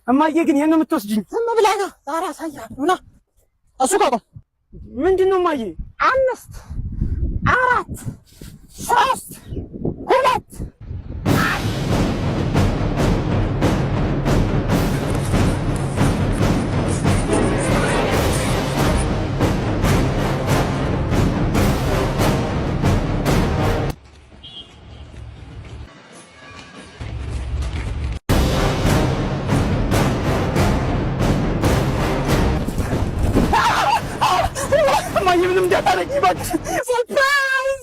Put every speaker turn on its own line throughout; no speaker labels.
እማዬ ግን የት ነው የምትወስጂኝ?
ዝም ብለህ ነው ዛሬ አሳያለሁ። ና እሱ ጋር ቆም።
ምንድነው እማዬ?
5 4 3 2
ምንም እንዳታረጊ እባክሽ።
ሰርፕራይዝ!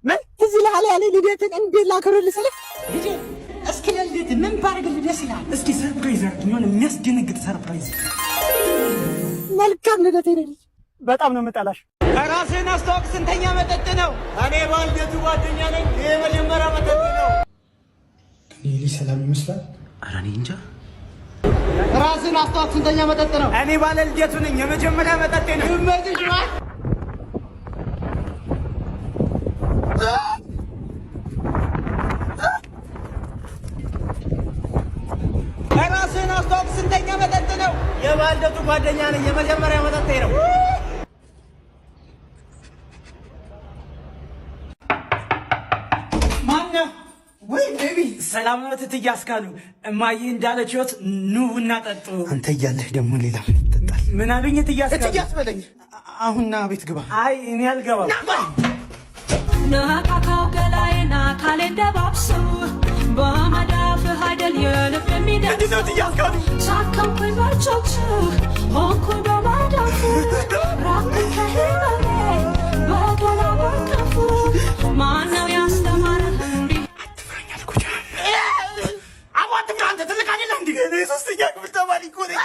ምን
እዚህ ላይ ያለ ልደትን እንዴት ላከብርልህ ስልህ ልጄ እስኪ ለልደት ምን ባደርግልህ ደስ ይላል?
እስኪ ሰርፕራይዝ አድርጊኝ፣ የሆነ የሚያስደነግጥ ሰርፕራይዝ።
መልካም ልደት ይሄ ልጅ።
በጣም ነው የምጠላሽ።
ራስህን አስተዋውቅ። ስንተኛ መጠጥ ነው? እኔ ባልደቱ ጓደኛ ነኝ። ይሄ መጀመሪያ መጠጥ ነው።
እኔ ልጅ ሰላም ይመስላል።
ኧረ እኔ እንጃ። ራስህን አስተዋውቅ። ስንተኛ መጠጥ ነው?
እኔ ባለ ልደቱ ነኝ። የመጀመሪያ መጠጤ ነው።
ይመችሽ ነው። ራስህን አስተዋውቅ። ስንተኛ መጠጥ ነው? የባልደቱ ጓደኛ ነኝ። የመጀመሪያ መጠጤ ነው።
ማነው? ወይ ቤቢ ሰላም ነው እትዬ አስካሉ። እማዬ እንዳለችዎት ኑ ቡና ጠጡ።
አንተ እያለህ ደግሞ ሌላ ምን ይጠጣል?
ምን አሉኝ እትዬ አስካሉ?
እትዬ አትበለኝ። አሁን ና ቤት ግባ።
አይ እኔ አልገባም።
ናካካው ገላዬና ካሌ ደባብሰው በመዳፍህ አይደል የልብ የሚደርስ ሳካምኩኝ ባልቾችህ ሆንኩኝ በመዳፍ ራቅን ከህመሜ በገላ በከፉ ማነው ያስተማረህ እንዲህ
አትፍረኝ አልኩህ።
አትፍራ አንተ ትልቅ አይደለም እንዴ?
እኔ ሶስተኛ ክፍል ተማሪ እኮ ነኝ።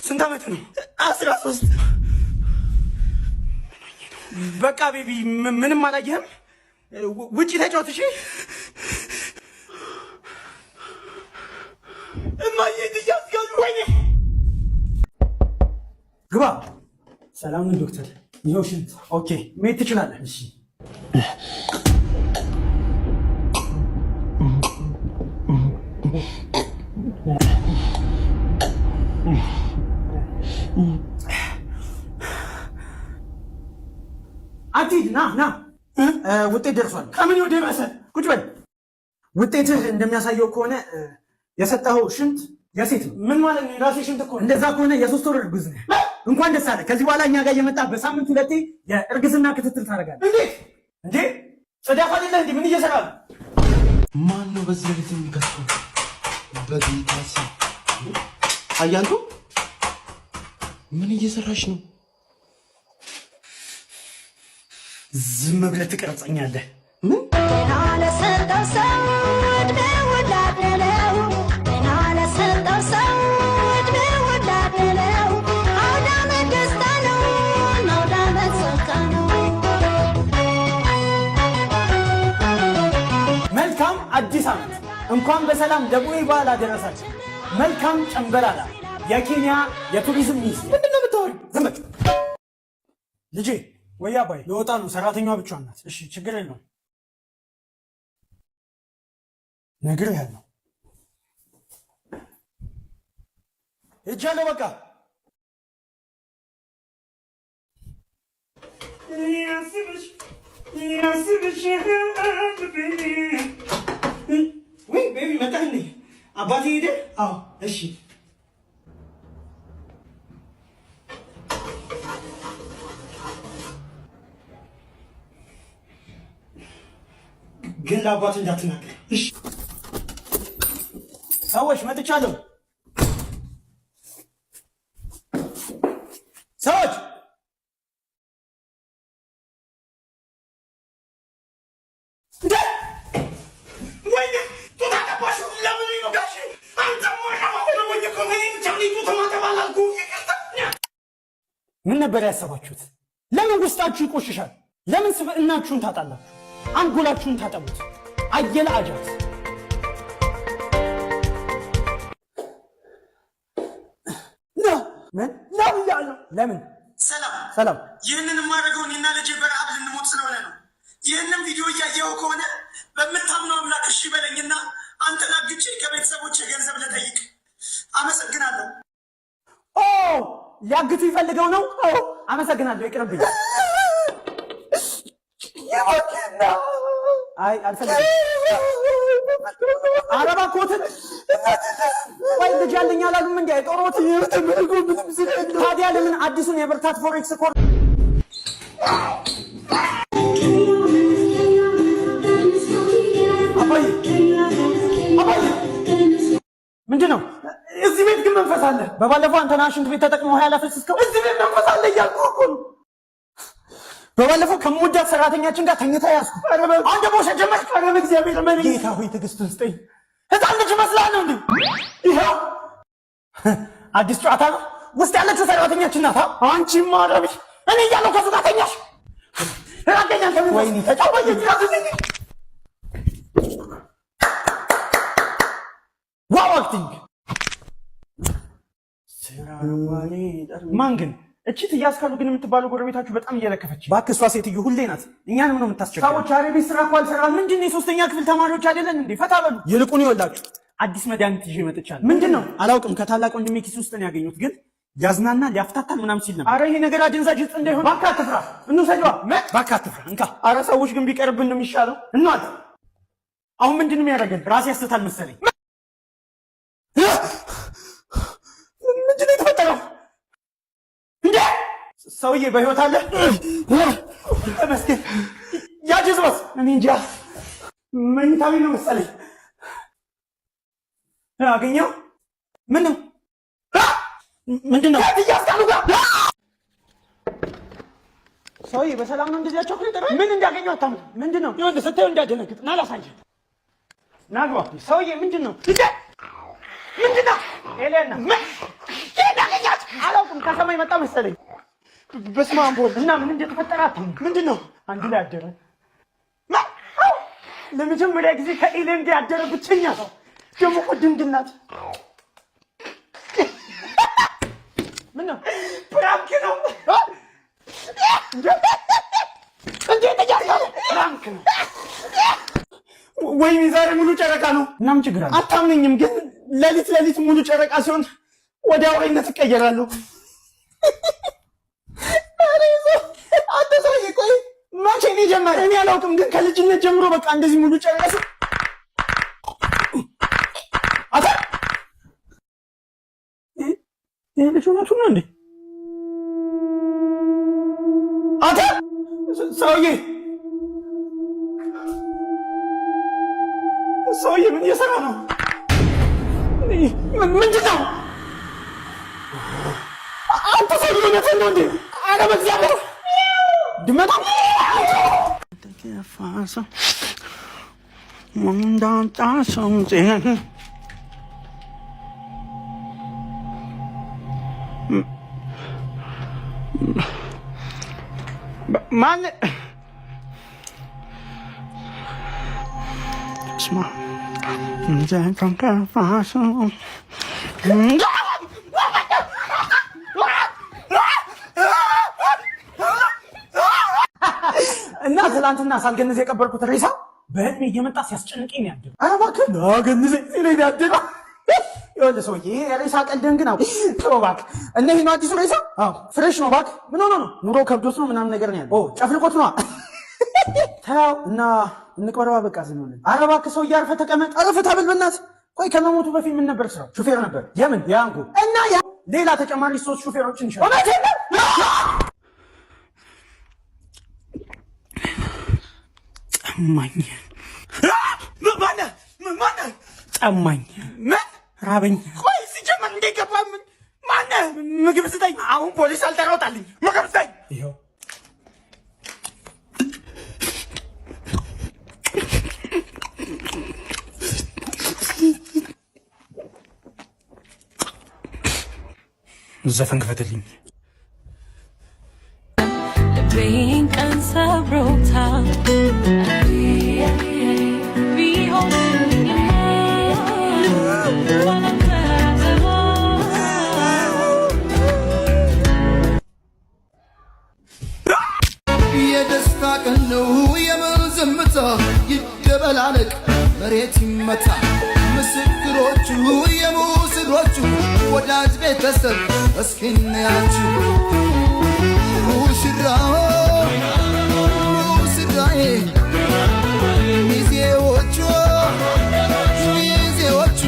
ስንት ዓመት ነው?
13
በቃ ቤቢ ምንም አላየህም? ውጪ ተጫወት እሺ።
እማዬ ትያስገሉ ወይኔ
ግባ። ሰላም ነው ዶክተር? ይኸው ሽንት። ኦኬ መሄድ ትችላለህ። እሺ አትሂድ፣ ና ውጤት ደርሷል።
ከምን ወደ ባሰ
ቁጭ በል። ውጤትህ እንደሚያሳየው ከሆነ የሰጠኸው ሽንት የሴት ነው።
ምን ማለት ነው? የራሴ ሽንት እኮ።
እንደዛ ከሆነ የ3 ወር እርጉዝ ነህ። እንኳን ደስ አለህ። ከዚህ በኋላ እኛ ጋር እየመጣ በሳምንት 2 የእርግዝና ክትትል ታደርጋለህ።
እንዴት
እንዴ ጽዳት አይደለ እንዴ? ምን እየሰራ ነው?
ማን ነው በዚህ ቤት የሚከሰው? በጌታስ አያንቱ ምን እየሰራሽ ነው?
ዝም ብለህ ትቀርጸኛለህ።
ምን
ለሰጠው ሰው ዕድሜ ወዳደለው ለሰጠው ሰው ዕድሜ ወዳደለው አውዳመት ደስታ ነው አውዳመት ጸጋ ነው።
መልካም አዲስ ዓመት! እንኳን በሰላም ደቡብ በዓል አደረሳችሁ። መልካም ጨምበላላ የኬንያ የቱሪዝም ሚኒስትር።
ምንድነው የምታወሪው?
ዝም በል ልጄ። ወይ አባይ ለወጣ ነው። ሰራተኛዋ ብቻዋን ናት። እሺ ችግር የለውም። ነግሬሃለሁ። ሄጃለሁ በቃ። ወይ ቤቢ መጣህ እንዴ? አባቴ ሄደ? አዎ እሺ ግን ለአባት እንዳትናገር እሺ። ሰዎች መጥቻለሁ። ሰዎች
ወይኔ ጡት አጠባሽ። ለምን ነው ጋሽ? አንተ ሞኝ እኮ ነህ። ቻሊ ጡት ማጠባላልኩ።
ምን ነበር ያሰባችሁት? ለምን ውስጣችሁ ይቆሽሻል? ለምን ስብዕናችሁን ታጣላችሁ? አንጎላችሁን ታጠቡት። አየለ አጃት ምን ነው ያለው? ለምን ሰላም?
ይህንን የማደርገው እኔና ልጄ በረሃብ ልንሞት ስለሆነ ነው። ይህንን ቪዲዮ እያየኸው ከሆነ በምታምነው አምላክ እሺ በለኝና አንተን አግቼ ከቤተሰቦች ገንዘብ ልጠይቅ። አመሰግናለሁ።
ኦ ሊያግቱ ይፈልገው ነው? አዎ አመሰግናለሁ። ይቅርብኝ።
የማኪና
አይ አልፈልግም። አረባ ኮትን ወይ ልጅ አለኝ አላሉም እንዴ? ጦሮት
ተመልጎ ምንም ስለሌለ
ታዲያ ለምን አዲሱን የብርታት ፎሬክስ ኮር ምንድነው?
እዚህ ቤት ግን መንፈስ አለ።
በባለፈው አንተና ሽንት ቤት ተጠቅመው ያላፈስስከው
እዚህ ቤት መንፈስ አለ እያልኩህ እኮ ነው።
በባለፈው ከሞጃት ሰራተኛችን ጋር ተኝታ ያዝኩ።
አንተ ቦሸ ጀመር። ኧረ በእግዚአብሔር መሪ
ጌታ ሆይ ትዕግስቱን ስጠኝ።
ህፃን ልጅ መስላል ነው እንዴ? ይኸው
አዲስ ጨዋታ ነው። ውስጥ ያለችው ሰራተኛችን ናት።
አንቺ ማረቢ እኔ እያለሁ ከሱ ጋር ተኛሽ። ራቀኛ ከምን
ወይኔ
ተጫወየ
ዋው አክቲንግ ማን ግን እቺ ትያስካሉ ግን የምትባለው ጎረቤታችሁ በጣም እየለከፈች። እባክህ እሷ ሴትዮ ሁሌ ናት። እኛንም ነው የምታስቸግረው።
ሰዎች አረቤ ስራ እኮ አልሰራም።
ምንድን ነው የሶስተኛ ክፍል ተማሪዎች አይደለን እንዴ? ፈታ በሉ። ይልቁን ይወላችሁ አዲስ መድኃኒት ይዤ መጥቻለሁ።
ምንድን ነው?
አላውቅም። ከታላቅ ወንድሜ ኪስ ውስጥ ነው ያገኙት። ግን ያዝናና ሊያፍታታል ምናምን ሲል ነበር።
አረ ይሄ ነገር አደንዛዥ ዕፅ እንዳይሆን
እባክህ አትፍራ። እንውሰደዋ። እባክህ አትፍራ። እንካ።
አረ ሰዎች ግን ቢቀርብን ነው የሚሻለው።
እናት አሁን ምንድን ነው የሚያደርገን? ራስ ያስታል መሰለኝ።
ምንድን ነው የተፈጠረው? እንዴ ሰውዬ በህይወት አለ? ተመስገን። ያጅዝበስ እኔ እንጃ መኝታ ቤት ነው መሰለኝ። አገኘው።
ምን ነው ምንድን ነው?
እያስቃሉ ጋር
ሰውዬ በሰላም ነው እንደዚህ ያቸው ከጠራ
ምን እንዳገኘው አታምጥ።
ምንድን ነው?
ይኸውልህ ስታየው እንዳደነግጥ ና ላሳየህ።
ናግባ። ሰውዬ ምንድን ነው?
ምንድን ነው?
ኤሌና
እንዳገኛት
አላውቅም። ከሰማይ መጣ መሰለኝ።
በስመ አብ ወልድ
እና ምን እንደተፈጠረ አታምጥ።
ምንድን ነው?
አንድ ላይ አደረ። ለመጀመሪያ ጊዜ ከኤሌን ጋር ያደረ ብቸኛ ሰው ደግሞ እኮ ድንግል ናት። ምን ነው?
ፕራንክ ነው እንዴ? ተጃጃለ ፕራንክ ነው። ወይኔ ዛሬ ሙሉ ጨረቃ ነው።
እናም ችግር አለ።
አታምነኝም ግን ሌሊት ሙሉ ጨረቃ ሲሆን ወደ አውሬነት እቀየራለሁ። አንተ ሰውዬ ቆይ መቼ ነው የጀመረ? እኔ አላውቅም፣ ግን ከልጅነት ጀምሮ በቃ እንደዚህ ሙሉ ጨረቃ ሲሆን
ይሄ ልጅ ሆናችሁ ነው እንዴ?
አንተ ሰውዬ ምን እየሰራ ነው? ምንድን ነው? አንተ ሰውዬ እውነትህን ነው እንዴ? ኧረ በእግዚአብሔር ድመታ ማን ስማ
እና ትላንትና ሳልገንዝ የቀበርኩት ሬሳ በህልሜ እየመጣ ሲያስጨንቀኝ ነው ያደረው።
ኧረ እባክህ ገንዘኝ ሲለኝ ያደረው።
ይኸውልህ ሰውዬ ይሄ የሬሳ ቀልድህን ግን አውቅ ጥሩ እባክህ። እና ይሄ ነው አዲሱ ሬሳ?
አዎ
ፍሬሽ ነው እባክህ። ምን ሆኖ ነው? ኑሮ ከብዶት ነው ምናምን ነገር ነው ያለው። ጨፍልቆት ነዋ። ተው እና እንቅበረዋ በቃ ዝም ብለን። ኧረ እባክህ ሰውዬ አርፈህ ተቀመጥ። ኧረ ፍታ ብል በእናትህ። ቆይ ከመሞቱ በፊት ምን ነበር ስራው? ሹፌር ነበር። የምን? የአንጎ እና ሌላ ተጨማሪ 3 ሹፌሮችን ይችላል። ጠማኝ።
ማነህ?
ጠማኝ።
ምን?
ራበኝ።
ቆይ ሲጀመር እንዴት ገባህ? ማነህ? ምግብ ስጠኝ። አሁን ፖሊስ አልጠራውታልኝ። ምግብ ስጠኝ።
ይኸው ዘፈን ክፈትልኝ።
ልቤን ቀን ሰብሮታል
የደስታ ቀን ነው የምን ዝምታ ይደበላለቅ መሬት ይመታ ምስክሮቹ የሙስሮቹ ወዳጅ ቤተሰብ እስኪ እንያችሁ ሙሽራው ሙሽራዬ ሚዜዎቹ ሚዜዎቹ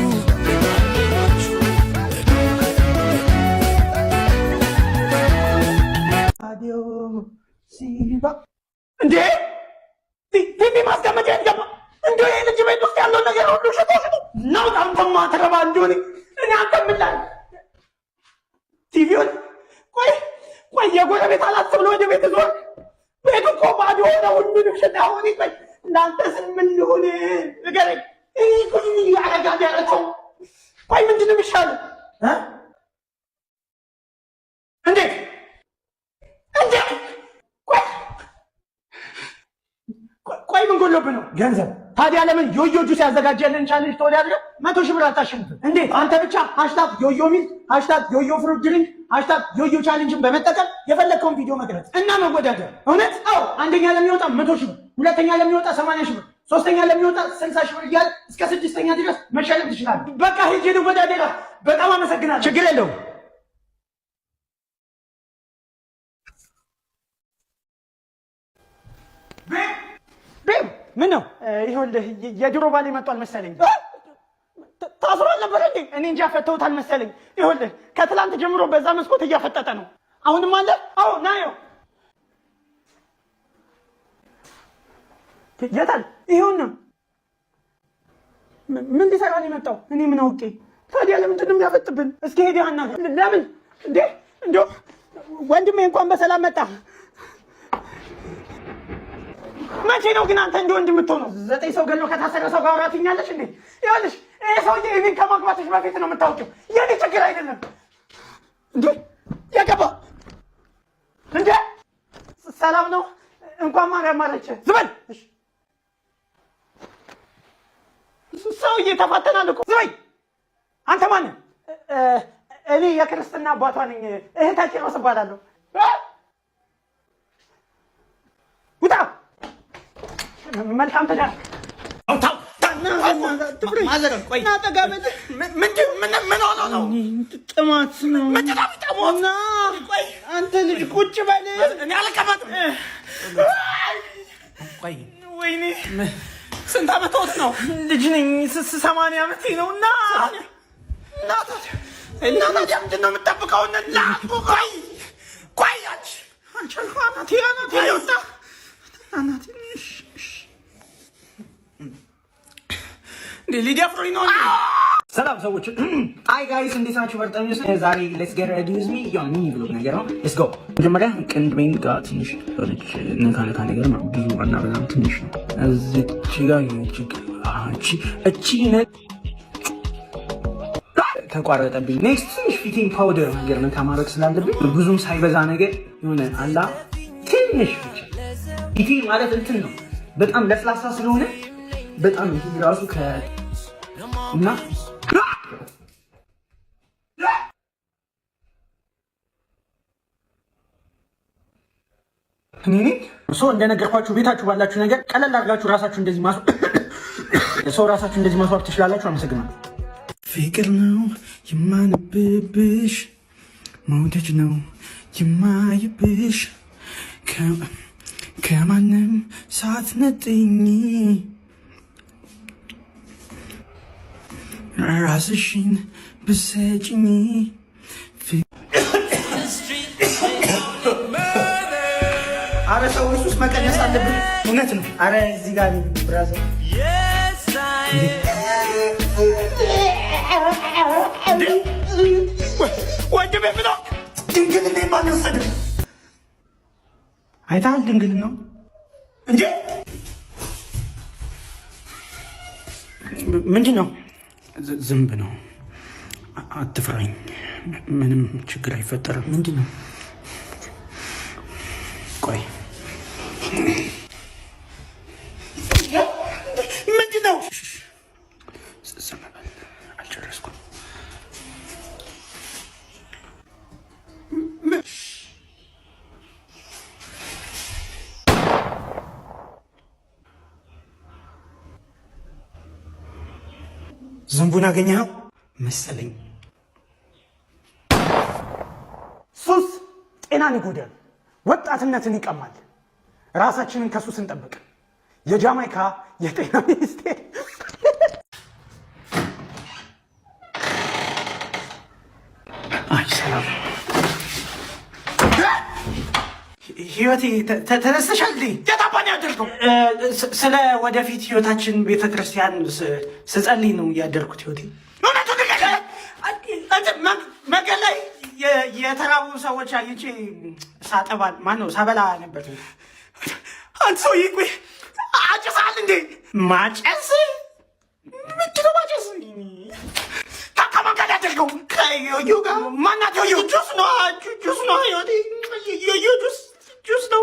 አዲዮ ሲባ እንዴ ቲቪ ማስቀመጫ ይገባ እንዴ ልጅ ቤት ውስጥ ያለው ነገር ሁሉ ሽጦ ነው አንተማ ተረባ እንደሆነ እኔ አንተ ምን ላይ ቲቪውን ቆይ የጎረቤት አላስብ ብሎ ወደ ቤት ዞር ቤቱ እኮ ባዶ ሆነ ሁሉንም ሽጣ ሆነ ቆይ እንዳንተስ ምን ሊሆን ንገረኝ እኔ እኮ ምን ያረጋጋ ያረተው ቆይ ምንድነው የሚሻለው እንዴት ቆይ ምን ጎሎብህ ነው? ገንዘብ። ታዲያ ለምን ዮዮ ጁስ ያዘጋጀልን ቻሌንጅ ተወዳድረ 100 ሺህ ብር አታሸንፍም? እንዴት አንተ ብቻ #ዮዮ ሚል #ዮዮ ፍሩት ድሪንክ #ዮዮ ቻሌንጅን በመጠቀም የፈለግከውን ቪዲዮ መቅረጽ እና መወዳደር። እውነት? አዎ። አንደኛ ለሚወጣ 100 ሺህ ብር፣ ሁለተኛ ለሚወጣ 80 ሺህ ብር፣ ሶስተኛ ለሚወጣ 60 ሺህ ብር እያለ እስከ 6ኛ ድረስ መሸለም ትችላለህ። በቃ ሂጅ ልወዳደር። በጣም አመሰግናለሁ። ችግር የለውም። ምን ነው? ይኸውልህ የድሮ ባሌ መጥቷል መሰለኝ። ታስሯል ነበር እንዴ? እኔ እንጃ ፈተውታል መሰለኝ። ይኸውልህ ከትላንት ጀምሮ በዛ መስኮት እያፈጠጠ ነው። አሁንም አለ? አዎ ናየው። የታል? ይኸውና። ምን ሊሰራ ነው የመጣው? እኔ ምን አውቄ። ታዲያ ለምንድን ነው የሚያፈጥብን? እስኪ ሄድ ያና ለምን እንዴ? እንደው ወንድሜ እንኳን በሰላም መጣ። መቼ ነው ግን አንተ እንደ ወንድ የምትሆነው? 9 ሰው ገሎ ከታሰረ ሰው ጋር አውራትኛለሽ እንዴ? ይኸውልሽ ይሄ ሰውዬ እኔን ከማግባትሽ በፊት ነው የምታውቂው። የኔ ችግር አይደለም እንዴ? የገባ እንዴ? ሰላም ነው? እንኳን ማርያም ማረች። ዝበል ሰውዬ ተፋተናል እኮ። ዝበይ አንተ ማነህ? እኔ የክርስትና አባቷ ነኝ። እህታችን ነው እባላለሁ። ውጣ። መልካም ተዳር። ጥማት ነው። አንተ ልጅ ቁጭ በል። ወይኔ ስንት ዓመት ነው? ልጅ ነኝ። 80 ዓመቴ ነው። እና ታዲያ ምንድን ነው የምጠብቀው? ቆይ አልቻልኩም። አናቴ ወጣ። ሊዲያፍሮኝ ነው። ሰላም ሰዎች፣ አይ ጋይስ እንዴት ናችሁ? በርጠሚስ ዛሬ ሌትስ ጌት ሬዲ ዊዝ ሚ ዮኒ ብሎግ ነገር ነው። ሌትስ ጎ። መጀመሪያ ቅንድሜን ጋር ትንሽ ነካ ነገር ነው። ብዙ እና በጣም ትንሽ ነው። እዚች ጋር እቺ ተቋረጠብኝ። ኔክስት ትንሽ ፊቴን ፓውደር ነገር ነካ ማድረግ ስላለብኝ ብዙም ሳይበዛ ነገር የሆነ አላ ትንሽ ፊቴ ማለት እንትን ነው። በጣም ለስላሳ ስለሆነ በጣም ይሄ ራሱ እና እኔ እንደነገርኳችሁ ቤታችሁ ባላችሁ ነገር ቀለል አድርጋችሁ ራሳችሁ እንደዚህ ማስዋብ ትችላላችሁ። አመሰግናለሁ። ፍቅር ነው የማነብብሽ፣ መውደድ ነው የማይብሽ፣ ከማንም ሳትነጥኝ ራስሽን ብሰጭኝ። አረ ሰዎች ውስጥ መቀነስ አለብን። እውነት ነው። አረ እዚህ ጋር ብራዘር ወንድሜ ብሎ ድንግል ባልወሰድ አይተሃል? ድንግል ነው እንዴ? ምንድን ነው? ዝንብ ነው። አትፍራኝ፣ ምንም ችግር አይፈጠርም። ምንድን ነው? ቆይ ምንድን ነው? ዝም በል፣ አልጨረስኩም። ዝንቡን አገኘኸው መሰለኝ። ሱስ ጤናን ይጎዳል፣ ወጣትነትን ይቀማል። ራሳችንን ከሱስ እንጠብቅ። የጃማይካ የጤና ሚኒስቴር ሰላም ህይወቴ ተነስተሻል?
የታባን ያደርገው
ስለ ወደፊት ህይወታችን ቤተክርስቲያን ስጸልይ ነው ያደርኩት። ህይወቴ መንገድ ላይ የተራቡ ሰዎች አግኝቼ ሳጠባል ማነው ሳበላ ነበር።
አንተ ሰውዬ ቆይ አጭሳል እንዴ? ማጨስ ምንድን ነው ማጨስ? ከመንገድ ያደርገው ከዮዮ ጋር ማናት? ዮዮ ጁስ ነው ህይወቴ። ዮዮ ጁስ ነው።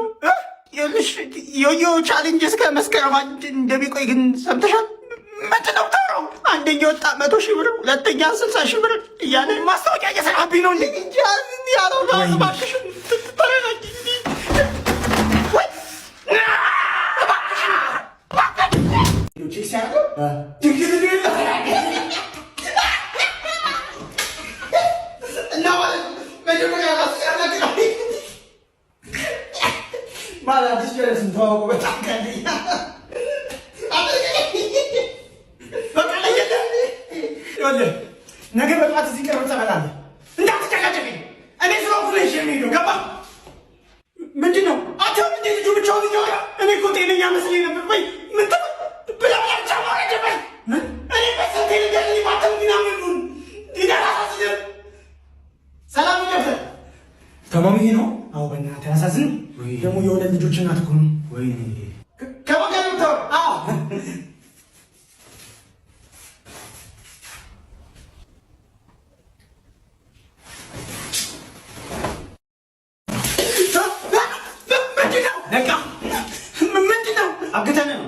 ዮዮ ቻሌንጅ እስከ መስከረም እንደሚቆይ ግን ሰምተሻል? ምንድን ነው የምታወራው? አንደኛ ወጣ 100,000 ብር፣ ሁለተኛ 60,000 ብር እያለ ማስታወቂያ እየሰራብኝ ነው። እንዴ ያለው እባክሽ ተረጋጊ።
ነገ በጠዋት እዚህ ቅርብ ትመጣለህ።
እንዳትጨቃጨቅኝ። እኔ ስለሆንኩ ነው የሚሄደው። ገባህ?
ምንድን ነው
አሁን እንዴ ልጁ ብቻውን እያወራ? እኔ እኮ ጤነኛ መስሎኝ ነበር። ወይ ምን ብላ ብቻ ማረጀ እኔ በስንቴ ልገል ማተው ምናምን ይደራሳስል ሰላም ይደፍር
ከማሚ ነው። አዎ በእናትህ ያሳዝን። ደግሞ የሁለት ልጆች እናት እኮ ነው።
ወይ ከመገሉ ተው። አዎ
አግተን ነው።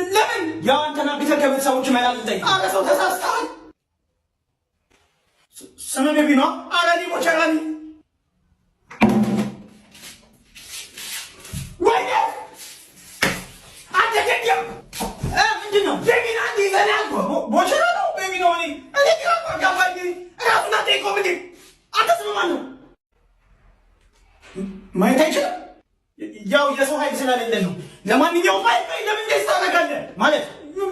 ለምን?
ያው አንተን አግተን ከቤተሰቦች መላልጠኝ።
አረ ሰው ተሳስተሃል።
ስም ቤቢ ነው።
አረ ዲሞ ቸራኒ ወይኔ አንተ ገደም
ምንድን ነው?
ቤቢ ና እንዲ ይዘናል። ቦቸራ ነው ቤቢ ነው። እኔ ግራ ጋባኝ። ራሱና ጠይቆ ምንድ አንተ ስም ማን ነው?
ማየት አይችልም። ያው የሰው ኃይል ስለሌለ ነው።
ለማንኛውም ለምን ደስ ታደርጋለህ?
ማለት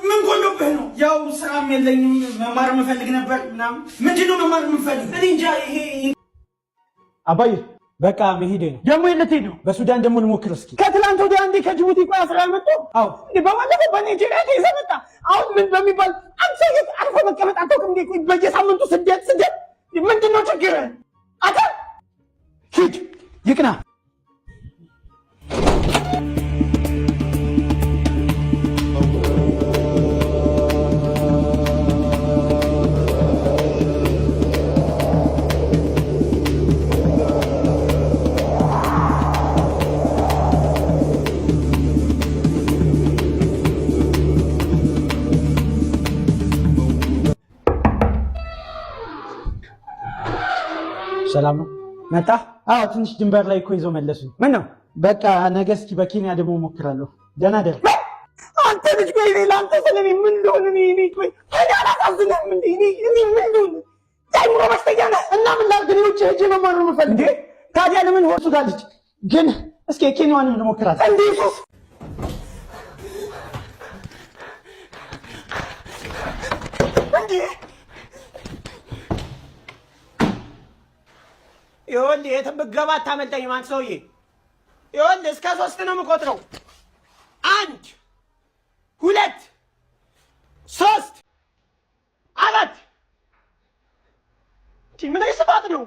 ምን ጎሎብህ ነው?
ያው ስራም የለኝም መማር የምፈልግ ነበር ምናምን።
ምንድን ነው መማር የምፈልግ?
እኔ እንጃ። ይሄ አባዬ በቃ መሄዴ ነው።
ደግሞ የለት ሄዱ?
በሱዳን ደግሞ ልሞክር እስኪ።
ከትላንት ወዲያ አንዴ ከጅቡቲ ቆይ አስራ መጡ።
አዎ
በባለፈው በናይጄሪያ ይዘህ መጣ። አሁን ምን በሚባል አንተ የት አርፎ መቀመጥ አታውቅም እንዴ? ቆይ በየሳምንቱ ስደት ምንድን ነው ችግር? አታ
ሂድ ይቅና። ሰላም ነው። መጣ? አዎ ትንሽ ድንበር ላይ እኮ ይዘው መለሱኝ። ምን ነው? በቃ ነገ እስኪ በኬንያ ደግሞ እሞክራለሁ። ደህና ደር።
አንተ ልጅ ቆይ እኔ ለአንተ ስለኔ ምን እንደሆነ እኔ ቆይ ታዲያ አላሳዝንህም እንዴ? እኔ ምን እንደሆነ አይምሮ በሽተኛ ነህ እና ምን ላድርግ? እኔ ውጭ ሄጄ መማር ነው የምፈልግ።
እንዴ ታዲያ ለምን ወርሱ ጋር ልጅ ግን እስኪ የኬንያዋንም ልሞክራት
እንዴ ሱስ እንዴ
ይኸውልህ የትም ብትገባ አታመልጠኝም አንተ ሰውዬ። ይኸውልህ እስከ 3 ነው የምቆጥረው። 1 2 3 4
ምን አይሰባት ነው?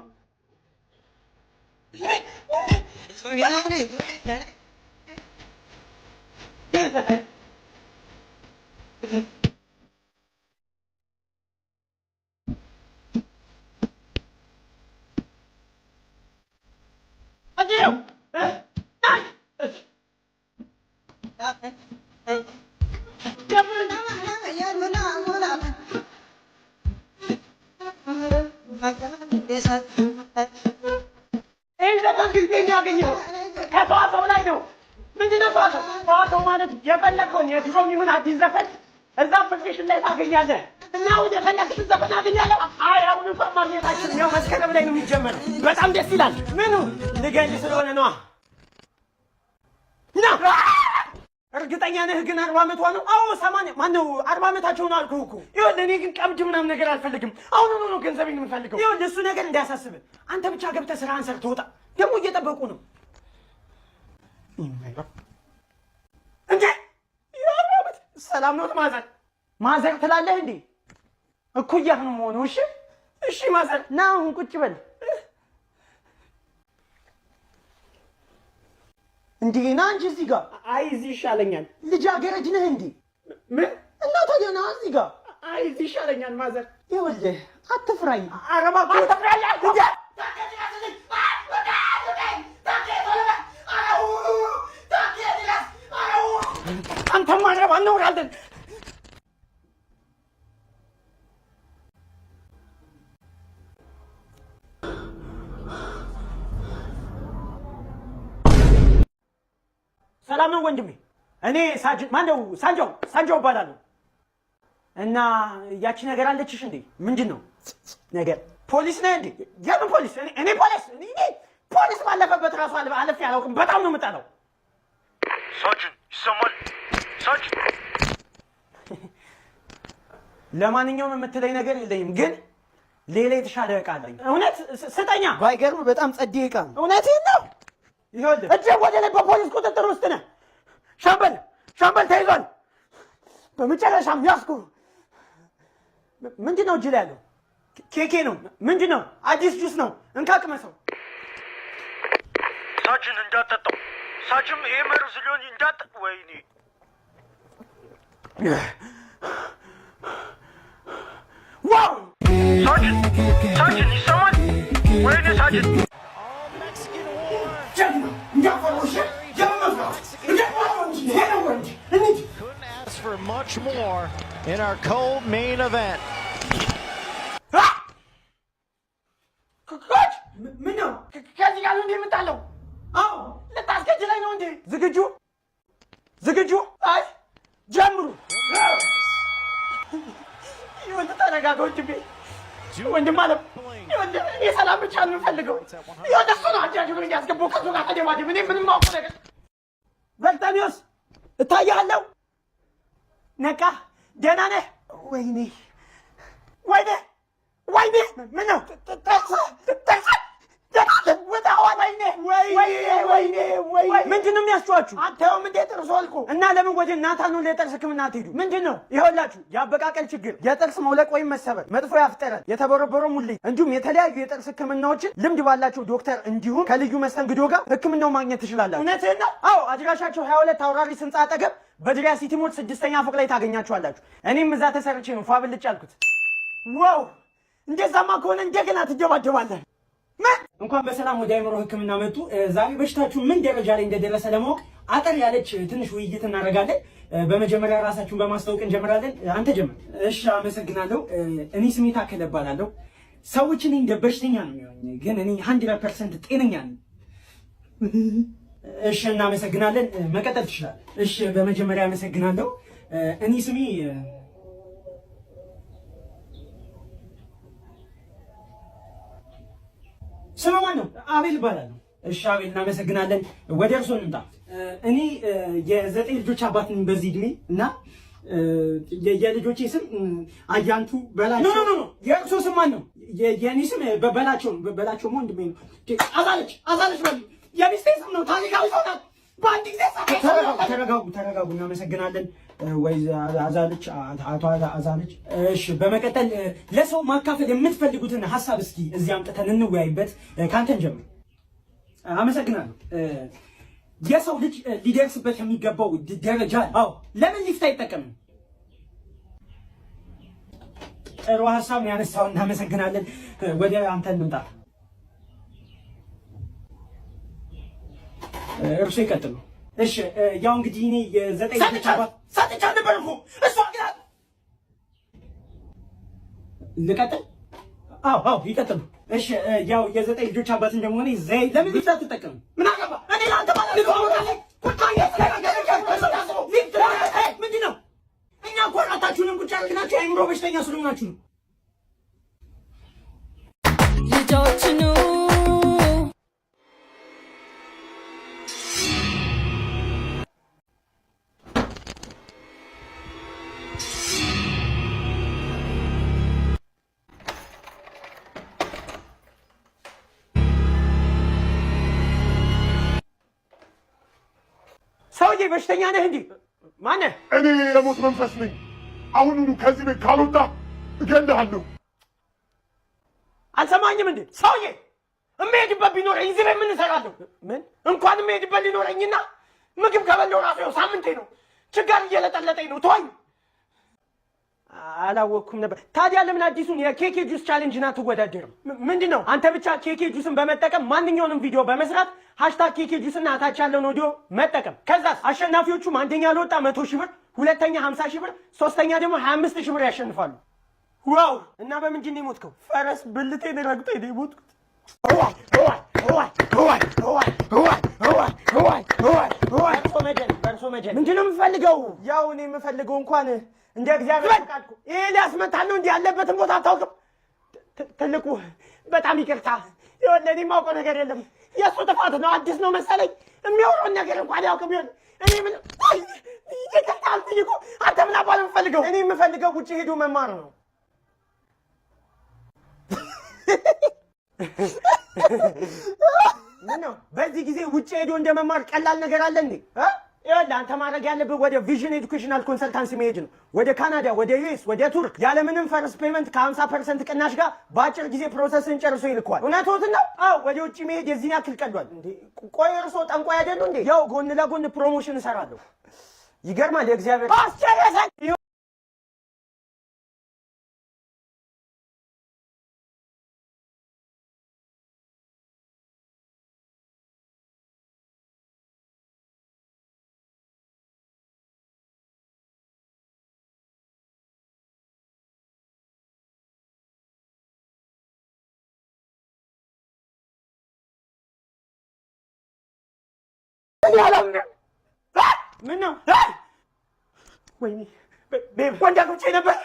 ከሰዋሰው ላይ ነው። ምንድን ነው ሰዋሰው? ሰዋሰው ማለት የፈለግከውን የድሮም ይሁን አዲስ ዘፈን እዛ አፕሊኬሽን ላይ ታገኛለህ። እና ወደ ፈለክ ዘፈን አገኛለሁ። አይ አሁን እንኳን ማግኘታችን ያው መስከረም ላይ ነው የሚጀመረው። በጣም ደስ ይላል። ምኑ ልገል ስለሆነ ነው። ና እርግጠኛ ነህ ግን 40 ዓመቷ ነው? አዎ 80 ማነው 40 ዓመታቸው ነው አልኩህ እኮ። ይኸውልህ እኔ ግን ቀብድ ምናምን ነገር አልፈልግም። አሁን ነው ገንዘቤን የምፈልገው። ይኸውልህ እሱ ነገር እንዳያሳስብህ። አንተ ብቻ ገብተህ ስራህን ሰርተህ ውጣ። ደግሞ እየጠበቁ ነው። እንዴ ያራበት ሰላም ነው ማዘር? ማዘር ትላለህ እንዴ? እኩያህ ነው የምሆነው። እሺ እሺ ማዘር ና አሁን ቁጭ በል። እንዴ ና እንጂ እዚህ ጋር። አይ እዚህ ይሻለኛል። ልጃገረድ ነህ እንዴ? ምን እና ታዲያ ና እዚህ ጋር። አይ እዚህ ይሻለኛል ማዘር። ይኸውልህ አትፍራኝ። ኧረ እባክህ አትፍራኝ። እንዴ አንተ ማረባ እንወራለን። ሰላም ነው ወንድሜ። እኔ ማነው ሳንጃው እባላለሁ። እና ያቺ ነገር አለችሽ እንዴ? ምንድን ነው ነገር? ፖሊስ ነህ እንዴ? የምን ፖሊስ? እኔ ፖሊስ ባለፈበት ራሱ አለፌ አላውቅም። በጣም ነው የምጠላው።
ሳጅን ይሰማል? ሳጅን
ለማንኛውም የምትለኝ ነገር የለኝም፣ ግን ሌላ የተሻለ ዕቃ አለኝ። እውነት ስጠኛ። ባይገርም በጣም ጸዴ ዕቃ ነው። እውነትህን ነው። ይኸውልህ እጅግ ወደ ላይ በፖሊስ ቁጥጥር ውስጥ ነህ። ሻምበል ተይዟል። በመጨረሻም ያዝኩ። ምንድን ነው እጅ ላይ ያለው? ኬኬ ነው። ምንድን ነው? አዲስ ጁስ ነው። እንካ ቅመሰው።
ሳጅን እንዳጠጣው። ሳጅም ይሄ መርዝ ሊሆን ወይኔ
ዋው!
ሳጅን ይሰማል? ወይኔ ሳጅን
couldn't ask for much more in our co-main event.
ምን ነው ከዚህ ጋር እንዴ የምጣለው? አዎ ልታስገድለኝ ነው እንዴ? ዝግጁ? አይ ጀምሩ። ይወንድ ተረጋጋ ወንድም አለም። እኔ ሰላም ብቻ ነው የምፈልገው። ይወንድ እሱ ነው አጃጅ ብሎ ያስገባው ከሱ ጋር ተደባደብ። እኔ ምንም ማውቀው ነገር በልጣኔዎስ እታያለሁ። ነቃ ደህና ነህ? ወይኔ ምን ነው ምንድን ነው የሚያስጨዋችሁ? አንተውም እንዴ ጥርሶ አልኩ እና ለምን ወደ ናታኑ ለጥርስ ሕክምና አትሄዱ? ምንድን ነው? ይኸውላችሁ የአበቃቀል ችግር፣ የጥርስ መውለቅ ወይም መሰበር፣ መጥፎ ያፍጠረን፣ የተቦረቦረ ሙልኝ እንዲሁም የተለያዩ የጥርስ ሕክምናዎችን ልምድ ባላቸው ዶክተር እንዲሁም ከልዩ መስተንግዶ ጋር ሕክምናው ማግኘት ትችላላችሁ። እውነትህን ነው? አዎ አድራሻቸው 22 አውራሪስ ህንፃ አጠገብ በድሪያ ሲቲ ሞል 6ኛ ፎቅ ላይ ታገኛችኋላችሁ። እኔም እዛ ተሰርቼ ነው ፋብልጭ አልኩት። ዋው እንደዛማ ከሆነ እንደገና ትደባደባለህ። እንኳን በሰላም ወደ አእምሮ ህክምና መጡ። ዛሬ በሽታችሁ ምን ደረጃ ላይ እንደደረሰ ለማወቅ አጠር ያለች ትንሽ ውይይት እናደርጋለን። በመጀመሪያ ራሳችሁን በማስታወቅ እንጀምራለን። አንተ ጀምር። እሺ፣ አመሰግናለሁ። እኔ ስሜ ታከለ እባላለሁ። ሰዎች እኔ እንደ በሽተኛ ነው የሚሆነኝ፣ ግን እኔ 100% ጤነኛ ነኝ። እሺ፣ እናመሰግናለን። መቀጠል ትችላለህ። እሺ፣ በመጀመሪያ አመሰግናለሁ። እኔ ስሜ ማን ነው? አቤል እባላለሁ። እሺ አቤል እናመሰግናለን። ወደ እርሶ እንምጣ። እኔ የ9 ልጆች አባት ነኝ በዚህ እድሜ እና የልጆቼ ስም አያንቱ በላቸው። ኖ የእርሶ ስም ማን ነው? የኔ ስም በላቸው ወንድሜ ነው። አዛለች በል የሚስቴ ስም ነው። ታሪካዊ ሰው ናት። በአንድ ጊዜ ተረጋጉ። እናመሰግናለን። ወይ አዛለች፣ አቶ አዛለች። እሺ በመቀጠል ለሰው ማካፈል የምትፈልጉትን ሀሳብ እስኪ እዚህ አምጥተን እንወያይበት። ካንተን ጀምር። አመሰግናለሁ። የሰው ልጅ ሊደርስበት የሚገባው ደረጃ አዎ፣ ለምን ሊፍት አይጠቀምም? ጥሩ ሀሳብ ነው ያነሳው። እናመሰግናለን። ወደ አንተ እንምጣ። እርሱ ይቀጥሉ። እሺ ያው እንግዲህ እኔ የ9 ልጆች አባት ሳትቻ ነበር እኮ እሷ ግን ልቀጥል? አዎ ይቀጥሉ። እሺ ያው የ9 ልጆች አባት እንደመሆነ ዘይ ለምን ሊፍት አትጠቀም? ምን አገባ? እኔ ላንተ ማለት ነው። ምንድን ነው? እኛ እኮ ራታችሁንም ቁጭ አድርገናችሁ
የአእምሮ በሽተኛ ስለሆናችሁ ነው።
ልጆች ኑ
ሰውዬ በሽተኛ ነህ እንዴ? ማነህ?
እኔ የሞት መንፈስ ነኝ። አሁኑኑ ከዚህ ቤት ካልወጣ እገልሃለሁ።
አልሰማኝም እንዴ? ሰውዬ እምሄድበት ቢኖረኝ እዚህ ቤት ምን እሰራለሁ? ምን እንኳን እምሄድበት ሊኖረኝና ምግብ ከበላሁ ራሱ ያው ሳምንቴ ነው። ችጋር እየለጠለጠኝ ነው። ተወኝ። አላወቅኩም ነበር። ታዲያ ለምን አዲሱን የኬኬ ጁስ ቻሌንጅን አትወዳደርም? ምንድን ነው? አንተ ብቻ ኬኬ ጁስን በመጠቀም ማንኛውንም ቪዲዮ በመስራት ሃሽታግ ኬኬ ጁስና አታች ያለውን ኦዲዮ መጠቀም። ከዛስ አሸናፊዎቹም አንደኛ ለወጣ 100 ሺህ ብር፣ ሁለተኛ 50 ሺህ ብር፣ ሶስተኛ ደግሞ 25 ሺህ ብር ያሸንፋሉ። ዋው! እና በምንድን ነው የሞትከው? ፈረስ ብልቴን ረግጦኝ ነው የሞትኩት። በእርሶ መጀን ምንድን ነው የምፈልገው? ያው እኔ የምፈልገው እንኳን እንደ እግዚአብሔር ፈቃድ ይሄ ሊያስመታል ነው። እንዲህ ያለበትን ቦታ አታውቅም። ትልቁ በጣም ይቅርታ። ይኸውልህ እኔ የማውቀው ነገር የለም። የእሱ ጥፋት ነው። አዲስ ነው መሰለኝ። የሚያወራውን ነገር እንኳን ያውቅም ቢሆን እኔ ምን ይቅርታ አልጠይቁ። አንተ ምን አባል የምፈልገው? እኔ የምፈልገው ውጭ ሄዶ መማር ነው። ምን ነው በዚህ ጊዜ ውጭ ሄዶ እንደመማር ቀላል ነገር አለ እንዴ? ይኸውልህ አንተ ማድረግ ያለብህ ወደ ቪዥን ኤዱኬሽናል ኮንሰልታንሲ መሄድ ነው። ወደ ካናዳ፣ ወደ ዩኤስ፣ ወደ ቱርክ ያለምንም ፈርስት ፔመንት ከ50% ቅናሽ ጋር በአጭር ጊዜ ፕሮሰስን ጨርሶ ይልኳል። እውነትዎትን ነው? አዎ ወደ ውጭ መሄድ የዚህን ያክል ቀሏል እንዴ? ቆይ እርስዎ ጠንቋይ አይደሉ እንዴ? ያው ጎን ለጎን ፕሮሞሽን እሰራለሁ። ይገርማል። የእግዚአብሔር አስጨረሰኝ። ምን ነው? ወይኔ ወንዳጎቼ ነበር።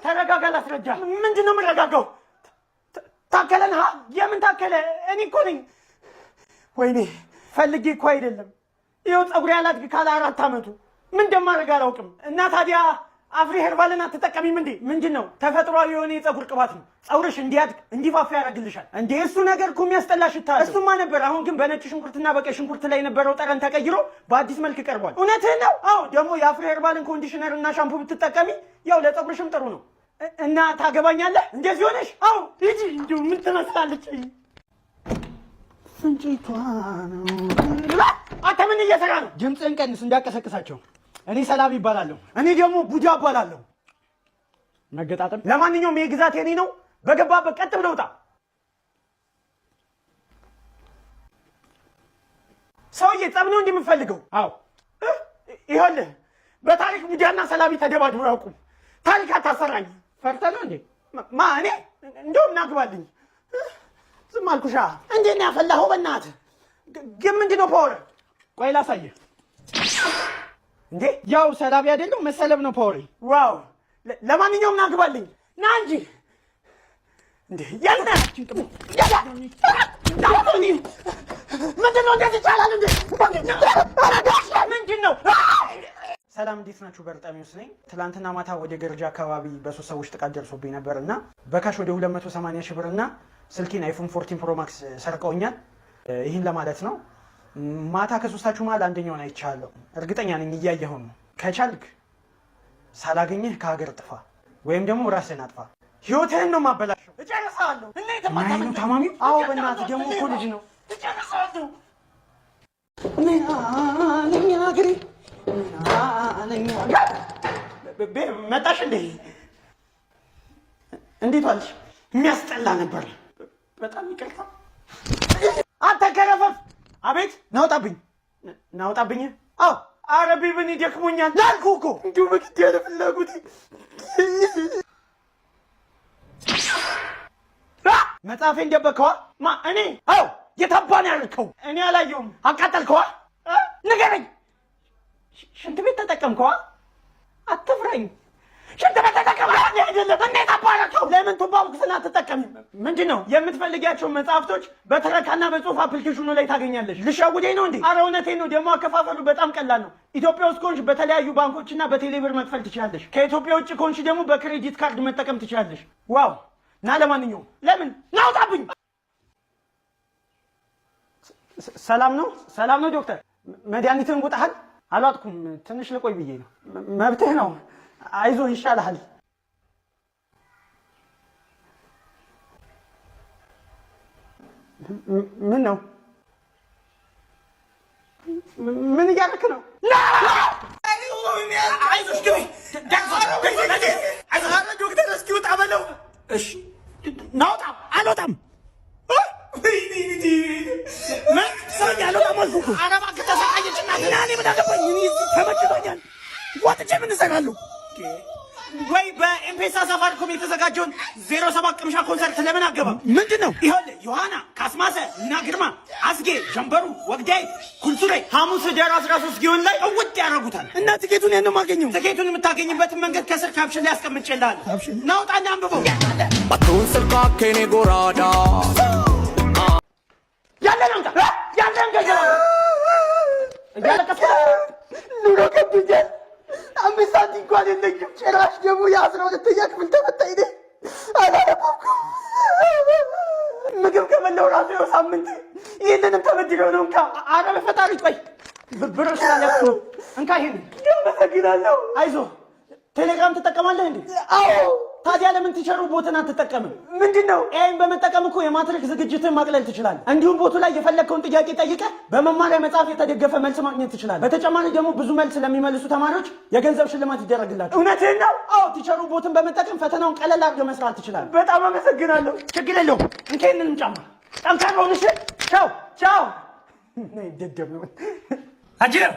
ተረጋጋ፣ ላስረዳ። ምንድን ነው የምረጋጋው? ታከለን? የምን ታከለ? እኔ እኮ ነኝ። ወይኔ ፈልጌ እኮ አይደለም። ይኸው ፀጉሬ ያላድግ ካለ 4 ዓመቱ ምን እንደማደርግ አላውቅም። እና ታዲያ አፍሪ ሄርባልን አትጠቀሚም እንዴ? ምንድን ነው? ተፈጥሯዊ የሆነ የፀጉር ቅባት ነው። ፀጉርሽ እንዲያድግ እንዲፋፋ ያደርግልሻል። እንዴ እሱ ነገር እኮ የሚያስጠላ ሽታ አለው። እሱማ ነበር። አሁን ግን በነጭ ሽንኩርትና በቀይ ሽንኩርት ላይ የነበረው ጠረን ተቀይሮ በአዲስ መልክ ቀርቧል። እውነትህን ነው? አዎ ደግሞ የአፍሪ ሄርባልን ኮንዲሽነር እና ሻምፑ ብትጠቀሚ ያው ለፀጉርሽም ጥሩ ነው። እና ታገባኛለህ እንደዚህ ሆነሽ? አዎ ልጅ እንዲሁ ምን ትመስላለች? ፍንጭቷ ነው። አንተ ምን እየሰራ ነው? ድምፅህን ቀንስ እንዳቀሰቅሳቸው። እኔ ሰላም ይባላለሁ። እኔ ደግሞ ቡጃ እባላለሁ። መገጣጠም። ለማንኛውም ይሄ ግዛት የኔ ነው። በገባበት ቀጥ ብለህ ውጣ። ሰውዬ ጸብ ነው እንዲህ የምፈልገው? አዎ ይኸውልህ በታሪክ ቡጃና ሰላቢ ተደባድበው ያውቁም። ታሪክ አታሰራኝ። ፈርተህ ነው እንዴ? ማ እኔ እንደውም ናግባልኝ። ዝም አልኩሻ። እንዴት ነው ያፈላኸው? በእናትህ ግን ምንድን ነው ፓወር? ቆይ ላሳየህ። እንዴ ያው ሰላቢ አይደለው መሰለብ ነው ፓወር። ዋው ለማንኛውም ናግባልኝ። ና እንጂ እንዴ ያልና ምንድን ነው እንደዚህ ይቻላል እንዴ? ምንድን ነው? ሰላም እንዴት ናችሁ? በርጣሚውስ ነኝ። ትላንትና ማታ ወደ ገርጃ አካባቢ በ3 ሰዎች ጥቃት ደርሶብኝ ነበር እና በካሽ ወደ 280 ሺህ ብር እና ስልኬን አይፎን 14 ፕሮ ማክስ ሰርቀውኛል። ይህን ለማለት ነው። ማታ ከሶስታችሁ መሀል አንደኛውን አይቻለሁ። እርግጠኛ ነኝ እያየኸው ነው። ከቻልክ ሳላገኘህ ከሀገር ጥፋ ወይም ደግሞ ራስህን አጥፋ። ህይወትህን ነው ማበላሸው። እጨርሳለሁ። ነው ታማሚው? አዎ በእናትህ ደግሞ እኮ ልጅ ነው። እጨርሳለሁ። ምን አለኝ አገሬ መጣሽ እንዴ? እንዴት ዋልሽ? የሚያስጠላ ነበር። በጣም ይቅርታ። አንተ ከረፈፍ። አቤት። ናውጣብኝ ናውጣብኝ። አዎ አረቢ ብን ይደክሞኛል ላልኩህ እኮ እንዲሁ በግድ ያለ ፍላጎት መጽሐፌን ደበከዋ? ማ እኔ? አዎ የታባን ያልከው? እኔ አላየሁም። አቃጠልከዋ? ንገረኝ። ሽንት ቤት ተጠቀምከዋ? አትፍረኝ።
ሽንት ቤት ተጠቀም አይደለም። እንዴት አባራቸው? ለምን ቱባ ቦክስን አትጠቀምም? ምንድን ነው የምትፈልጊያቸውን መጽሐፍቶች በትረካና በጽሁፍ አፕሊኬሽኑ ላይ ታገኛለሽ። ልሻጉዴ ነው እንዴ? ኧረ እውነቴን ነው። ደግሞ አከፋፈሉ በጣም ቀላል ነው። ኢትዮጵያ ውስጥ ከሆንሽ በተለያዩ ባንኮችና በቴሌብር መክፈል ትችላለሽ። ከኢትዮጵያ ውጭ ከሆንሽ ደግሞ በክሬዲት ካርድ መጠቀም ትችላለሽ። ዋው! ና ለማንኛውም ለምን ናውጣብኝ። ሰላም ነው? ሰላም ነው ዶክተር? መድኃኒትን ውጣሃል? አልዋጥኩም። ትንሽ ልቆይ ብዬ ነው። መብትህ ነው። አይዞህ ይሻልሃል። ምን ነው? ምን እያደረክ ነው? አይዞሽ ግቢ። ዶክተር እስኪ ውጣ በለው። እሺ ናውጣ። አልወጣም። ወጥቼ ምን እሰራለሁ? ወይ በኤምፔሳ ሳፋሪኮም የተዘጋጀውን 07 ቅምሻ ኮንሰርት ለምን አገባም? ምንድን ነው? ይኸውልህ ዮሐና፣ ካስማሰ እና ግርማ፣ አስጌ፣ ጀንበሩ፣ ወግዳይ፣ ኩልሱሬ ሐሙስ ኅዳር 13 ጊዮን ላይ እውጥ ያደርጉታል። እና ትኬቱን የት ነው የማገኘው? ትኬቱን የምታገኝበትን መንገድ ከስር ካፕሽን ላይ አስቀምጬልሃለሁ። ናውጣና አንብበው።
አቱን ስልካ ከኔ ጎራዳ
ያለን አንተ ያለን ገጀራ እያለቀስኩ ኑሮ ከብኛል። 5 ሳንቲም እንኳን የለኝም። ጭራሽ ደግሞ የ12ኛ ክፍል ተፈታኝ ነኝ። አላነበብኩም። ምግብ ከበላሁ ራሱ ይኸው ሳምንት። ይህንንም ተበድረው ነው። እንካ። ኧረ በፈጣሪ ቆይ ብር ስላለፍኩ ነው። እንካ ይሄን። አመሰግናለሁ። አይዞህ። ቴሌግራም ትጠቀማለህ እንዴ? አዎ። ታዲያ ለምን ቲቸሩ ቦትን አትጠቀምም? ምንድን ነው? ኤአይን በመጠቀም እኮ የማትሪክ ዝግጅትን ማቅለል ትችላለህ። እንዲሁም ቦቱ ላይ የፈለግከውን ጥያቄ ጠይቀህ በመማሪያ መጽሐፍ የተደገፈ መልስ ማግኘት ትችላለህ። በተጨማሪ ደግሞ ብዙ መልስ ለሚመልሱ ተማሪዎች የገንዘብ ሽልማት ይደረግላቸው። እውነትህን ነው? አዎ። ቲቸሩ ቦትን በመጠቀም ፈተናውን ቀለል አድርገህ መስራት ትችላለህ። በጣም አመሰግናለሁ። ችግር የለውም። እንካ ይሄንንም ጫማ። ጠንካራ ሁን። እሺ። ቻው ቻው። ደደብ ነው አጅረው